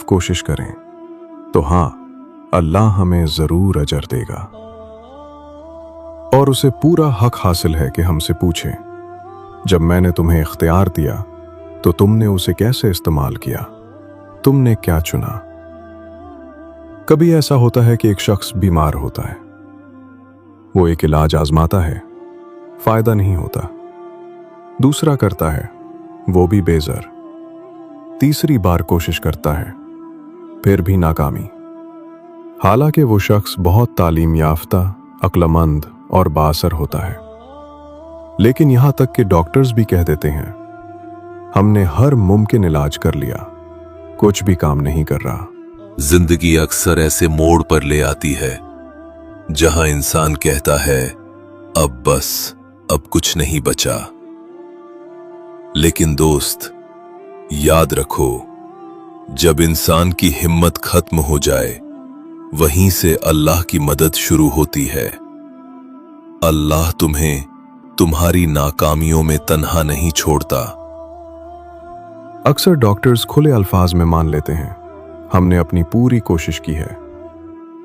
सिर्फ कोशिश करें तो हाँ, अल्लाह हमें जरूर अजर देगा। और उसे पूरा हक हासिल है कि हमसे पूछे, जब मैंने तुम्हें इख्तियार दिया तो तुमने उसे कैसे इस्तेमाल किया, तुमने क्या चुना। कभी ऐसा होता है कि एक शख्स बीमार होता है, वो एक इलाज आजमाता है, फायदा नहीं होता, दूसरा करता है, वो भी बेज़र, तीसरी बार कोशिश करता है, फिर भी नाकामी। हालांकि वो शख्स बहुत तालीम याफ्ता, अक्लमंद और बाअसर होता है, लेकिन यहां तक कि डॉक्टर्स भी कह देते हैं, हमने हर मुमकिन इलाज कर लिया, कुछ भी काम नहीं कर रहा। जिंदगी अक्सर ऐसे मोड़ पर ले आती है जहां इंसान कहता है अब बस, अब कुछ नहीं बचा। लेकिन दोस्त, याद रखो, जब इंसान की हिम्मत खत्म हो जाए, वहीं से अल्लाह की मदद शुरू होती है। अल्लाह तुम्हें तुम्हारी नाकामियों में तन्हा नहीं छोड़ता। अक्सर डॉक्टर्स खुले अल्फाज में मान लेते हैं, हमने अपनी पूरी कोशिश की है,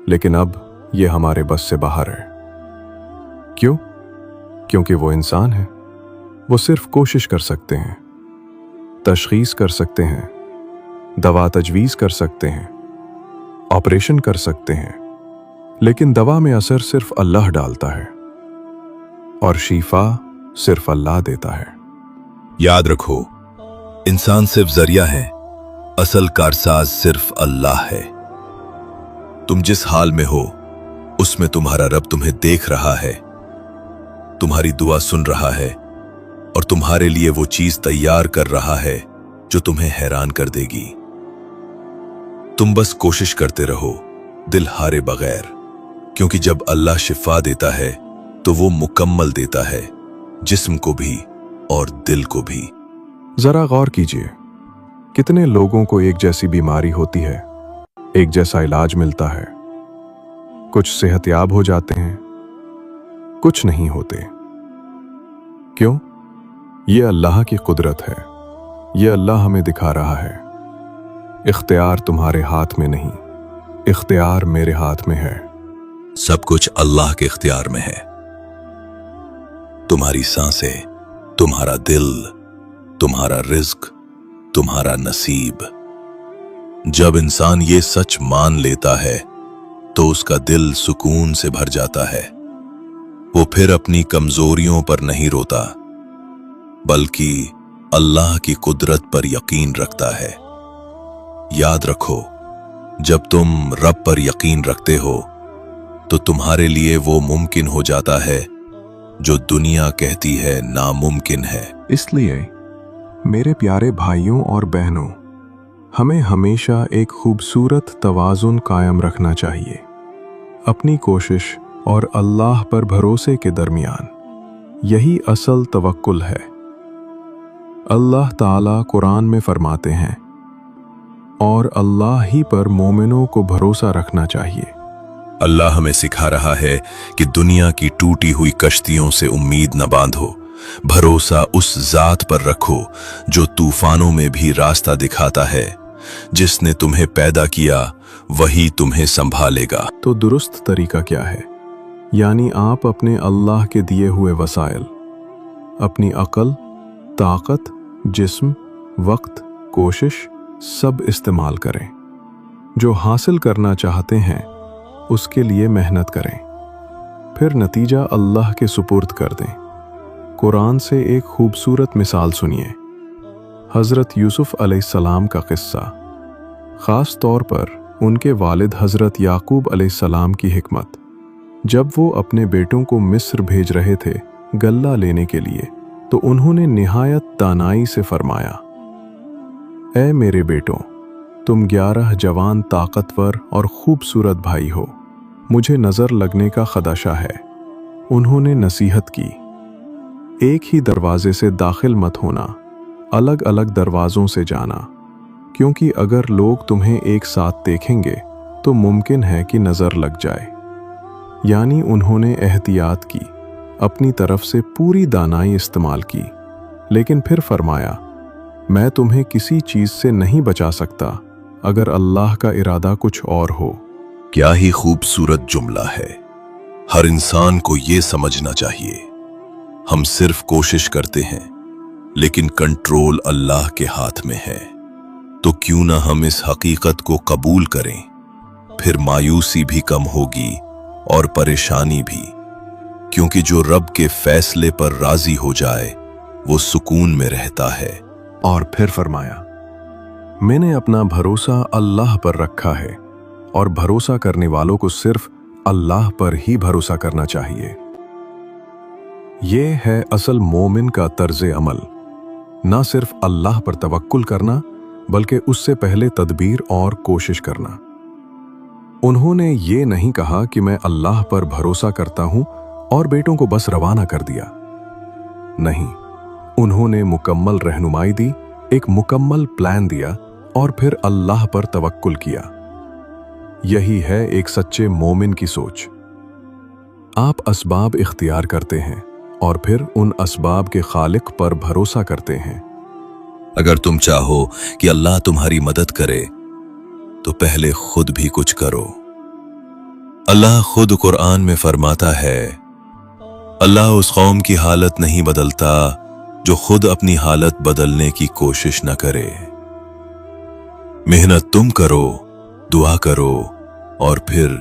लेकिन अब यह हमारे बस से बाहर है। क्यों? क्योंकि वो इंसान है, वो सिर्फ कोशिश कर सकते हैं, तशखीस कर सकते हैं, दवा तजवीज़ कर सकते हैं, ऑपरेशन कर सकते हैं, लेकिन दवा में असर सिर्फ अल्लाह डालता है और शीफा सिर्फ अल्लाह देता है। याद रखो, इंसान सिर्फ जरिया है, असल कारसाज सिर्फ अल्लाह है। तुम जिस हाल में हो उसमें तुम्हारा रब तुम्हें देख रहा है, तुम्हारी दुआ सुन रहा है और तुम्हारे लिए वो चीज तैयार कर रहा है जो तुम्हें हैरान कर देगी। तुम बस कोशिश करते रहो, दिल हारे बगैर, क्योंकि जब अल्लाह शिफा देता है तो वो मुकम्मल देता है, जिस्म को भी और दिल को भी। जरा गौर कीजिए, कितने लोगों को एक जैसी बीमारी होती है, एक जैसा इलाज मिलता है, कुछ सेहतयाब हो जाते हैं, कुछ नहीं होते। क्यों? ये अल्लाह की कुदरत है, ये अल्लाह हमें दिखा रहा है, इख्तियार तुम्हारे हाथ में नहीं, इख्तियार मेरे हाथ में है। सब कुछ अल्लाह के इख्तियार में है। तुम्हारी सांसें, तुम्हारा दिल, तुम्हारा रिज्क, तुम्हारा नसीब। जब इंसान ये सच मान लेता है तो उसका दिल सुकून से भर जाता है। वो फिर अपनी कमजोरियों पर नहीं रोता, बल्कि अल्लाह की कुदरत पर यकीन रखता है। याद रखो, जब तुम रब पर यकीन रखते हो तो तुम्हारे लिए वो मुमकिन हो जाता है जो दुनिया कहती है नामुमकिन है। इसलिए मेरे प्यारे भाइयों और बहनों, हमें हमेशा एक खूबसूरत तवाज़ुन कायम रखना चाहिए। अपनी कोशिश और अल्लाह पर भरोसे के दरमियान यही असल तवक्कुल है। अल्लाह ताला कुरान में फरमाते हैं, और अल्लाह ही पर मोमिनों को भरोसा रखना चाहिए। अल्लाह हमें सिखा रहा है कि दुनिया की टूटी हुई कश्तियों से उम्मीद न बांधो, भरोसा उस जात पर रखो जो तूफानों में भी रास्ता दिखाता है। जिसने तुम्हें पैदा किया वही तुम्हें संभालेगा। तो दुरुस्त तरीका क्या है? यानी आप अपने अल्लाह के दिए हुए वसाइल, अपनी अकल, ताकत, जिस्म, वक्त, कोशिश सब इस्तेमाल करें। जो हासिल करना चाहते हैं उसके लिए मेहनत करें, फिर नतीजा अल्लाह के सुपुर्द कर दें। कुरान से एक खूबसूरत मिसाल सुनिए, हज़रत यूसुफ अलैहिस्सलाम का किस्सा। ख़ास तौर पर उनके वालिद हज़रत याकूब अलैहिस्सलाम की हिकमत। जब वो अपने बेटों को मिस्र भेज रहे थे गल्ला लेने के लिए, तो उन्होंने निहायत दानाई से फरमाया, ऐ मेरे बेटों, तुम 11 जवान, ताकतवर और खूबसूरत भाई हो, मुझे नज़र लगने का खदशा है। उन्होंने नसीहत की, एक ही दरवाजे से दाखिल मत होना, अलग अलग दरवाज़ों से जाना, क्योंकि अगर लोग तुम्हें एक साथ देखेंगे तो मुमकिन है कि नज़र लग जाए। यानी उन्होंने एहतियात की, अपनी तरफ से पूरी दानाई इस्तेमाल की, लेकिन फिर फरमाया, मैं तुम्हें किसी चीज़ से नहीं बचा सकता अगर अल्लाह का इरादा कुछ और हो। क्या ही खूबसूरत जुमला है। हर इंसान को ये समझना चाहिए, हम सिर्फ कोशिश करते हैं, लेकिन कंट्रोल अल्लाह के हाथ में है। तो क्यों ना हम इस हकीकत को कबूल करें, फिर मायूसी भी कम होगी और परेशानी भी, क्योंकि जो रब के फैसले पर राजी हो जाए वो सुकून में रहता है। और फिर फरमाया, मैंने अपना भरोसा अल्लाह पर रखा है और भरोसा करने वालों को सिर्फ अल्लाह पर ही भरोसा करना चाहिए। ये है असल मोमिन का तर्ज अमल, ना सिर्फ अल्लाह पर तवक्कुल करना बल्कि उससे पहले तदबीर और कोशिश करना। उन्होंने ये नहीं कहा कि मैं अल्लाह पर भरोसा करता हूं और बेटों को बस रवाना कर दिया। नहीं, उन्होंने मुकम्मल रहनुमाई दी, एक मुकम्मल प्लान दिया और फिर अल्लाह पर तवक्कुल किया। यही है एक सच्चे मोमिन की सोच। आप असबाब इख्तियार करते हैं और फिर उन असबाब के खालिक पर भरोसा करते हैं। अगर तुम चाहो कि अल्लाह तुम्हारी मदद करे तो पहले खुद भी कुछ करो। अल्लाह खुद कुरान में फरमाता है, अल्लाह उस कौम की हालत नहीं बदलता जो खुद अपनी हालत बदलने की कोशिश न करे। मेहनत तुम करो, दुआ करो और फिर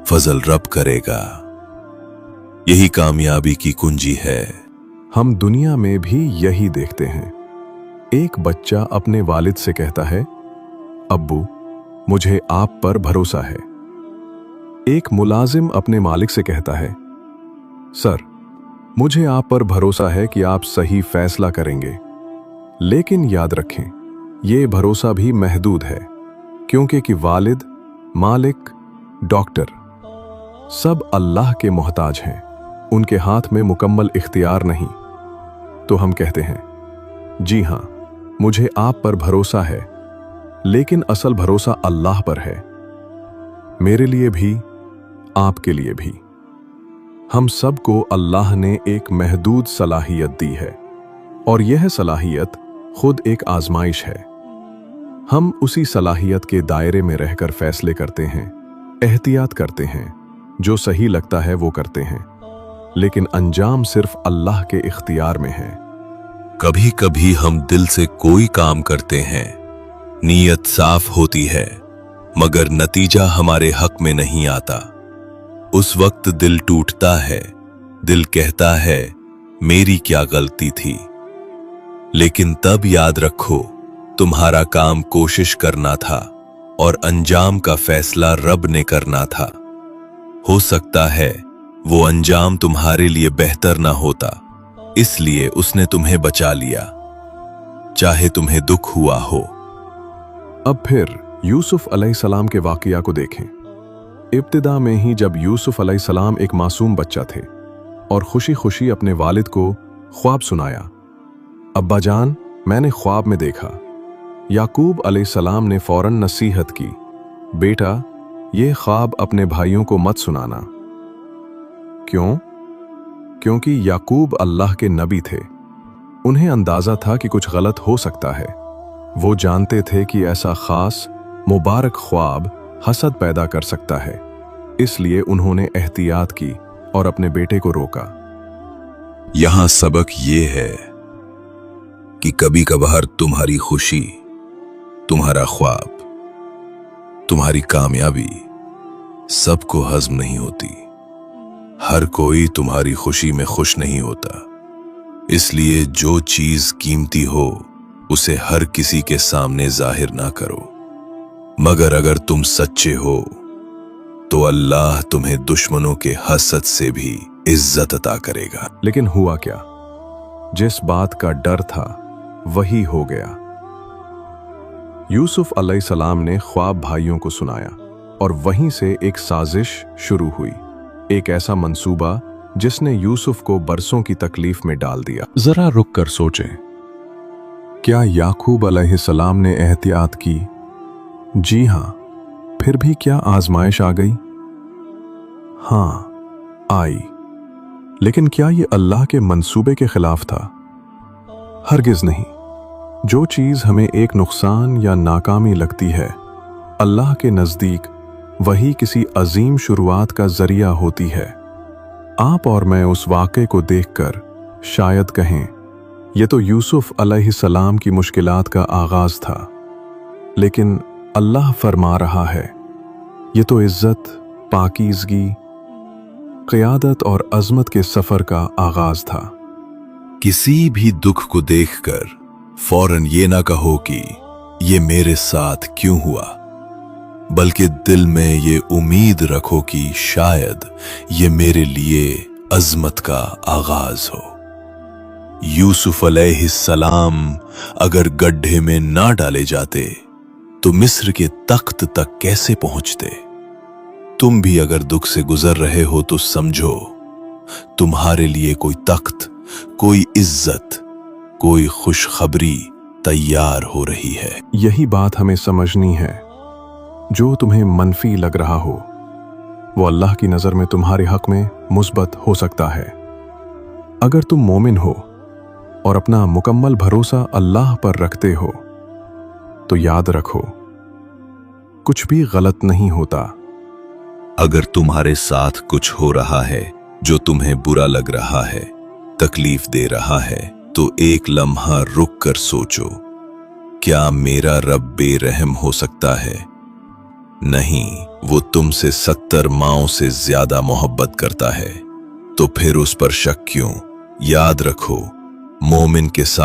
फजल रब करेगा। यही कामयाबी की कुंजी है। हम दुनिया में भी यही देखते हैं। एक बच्चा अपने वालिद से कहता है, अब्बू मुझे आप पर भरोसा है। एक मुलाजिम अपने मालिक से कहता है, सर मुझे आप पर भरोसा है कि आप सही फैसला करेंगे। लेकिन याद रखें, यह भरोसा भी महदूद है, क्योंकि कि वालिद, मालिक, डॉक्टर सब अल्लाह के मोहताज हैं, उनके हाथ में मुकम्मल इख्तियार नहीं। तो हम कहते हैं, जी हां, मुझे आप पर भरोसा है, लेकिन असल भरोसा अल्लाह पर है, मेरे लिए भी, आपके लिए भी। हम सबको अल्लाह ने एक महदूद सलाहियत दी है और यह सलाहियत खुद एक आजमाइश है। हम उसी सलाहियत के दायरे में रहकर फैसले करते हैं, एहतियात करते हैं, जो सही लगता है वो करते हैं, लेकिन अंजाम सिर्फ अल्लाह के इख्तियार में है। कभी कभी हम दिल से कोई काम करते हैं, नीयत साफ होती है, मगर नतीजा हमारे हक में नहीं आता। उस वक्त दिल टूटता है, दिल कहता है मेरी क्या गलती थी। लेकिन तब याद रखो, तुम्हारा काम कोशिश करना था और अंजाम का फैसला रब ने करना था। हो सकता है वो अंजाम तुम्हारे लिए बेहतर ना होता, इसलिए उसने तुम्हें बचा लिया, चाहे तुम्हें दुख हुआ हो। अब फिर यूसुफ अलैहिस्सलाम के वाकया को देखें। इब्तिदा में ही जब यूसुफ अलैहिस्सलाम एक मासूम बच्चा थे और खुशी खुशी अपने वालिद को ख्वाब सुनाया, अब्बा जान मैंने ख्वाब में देखा। याकूब अलैहिस्सलाम ने फौरन नसीहत की, बेटा ये ख्वाब अपने भाइयों को मत सुनाना। क्यों? क्योंकि याकूब अल्लाह के नबी थे, उन्हें अंदाजा था कि कुछ गलत हो सकता है। वो जानते थे कि ऐसा खास मुबारक ख्वाब हसद पैदा कर सकता है, इसलिए उन्होंने एहतियात की और अपने बेटे को रोका। यहां सबक ये है कि कभी कभार तुम्हारी खुशी, तुम्हारा ख्वाब, तुम्हारी कामयाबी सबको हजम नहीं होती। हर कोई तुम्हारी खुशी में खुश नहीं होता, इसलिए जो चीज कीमती हो उसे हर किसी के सामने जाहिर ना करो। मगर अगर तुम सच्चे हो तो अल्लाह तुम्हें दुश्मनों के हसद से भी इज्जत अता करेगा। लेकिन हुआ क्या? जिस बात का डर था वही हो गया। यूसुफ अलैहिस्सलाम ने ख्वाब भाइयों को सुनाया और वहीं से एक साजिश शुरू हुई, एक ऐसा मंसूबा जिसने यूसुफ को बरसों की तकलीफ में डाल दिया। जरा रुक कर सोचें, क्या याकूब अलैहिस्सलाम ने एहतियात की? जी हां। फिर भी क्या आजमाइश आ गई? हां, आई। लेकिन क्या ये अल्लाह के मंसूबे के खिलाफ था? हरगिज नहीं। जो चीज हमें एक नुकसान या नाकामी लगती है, अल्लाह के नज़दीक वही किसी अजीम शुरुआत का जरिया होती है। आप और मैं उस वाक़े को देखकर शायद कहें, यह तो यूसुफ अलैहिस्सलाम की मुश्किलात का आगाज़ था, लेकिन अल्लाह फरमा रहा है, ये तो इज़्ज़त, पाकीज़गी, क़ियादत और अज़मत के सफ़र का आगाज़ था। किसी भी दुख को देखकर फौरन ये ना कहो कि ये मेरे साथ क्यों हुआ, बल्कि दिल में ये उम्मीद रखो कि शायद ये मेरे लिए अज़मत का आगाज़ हो। यूसुफ अलैहिस्सलाम अगर गड्ढे में ना डाले जाते तो मिस्र के तख्त तक कैसे पहुंचते? तुम भी अगर दुख से गुजर रहे हो तो समझो, तुम्हारे लिए कोई तख्त, कोई इज्जत, कोई खुशखबरी तैयार हो रही है। यही बात हमें समझनी है। जो तुम्हें मनफी लग रहा हो वो अल्लाह की नज़र में तुम्हारे हक में मुस्बत हो सकता है। अगर तुम मोमिन हो और अपना मुकम्मल भरोसा अल्लाह पर रखते हो तो याद रखो, कुछ भी गलत नहीं होता। अगर तुम्हारे साथ कुछ हो रहा है जो तुम्हें बुरा लग रहा है, तकलीफ दे रहा है, तो एक लम्हा रुक कर सोचो, क्या मेरा रब बेरहम हो सकता है? नहीं, वो तुमसे 70 माओं से ज्यादा मोहब्बत करता है, तो फिर उस पर शक क्यों? याद रखो, मोमिन के साथ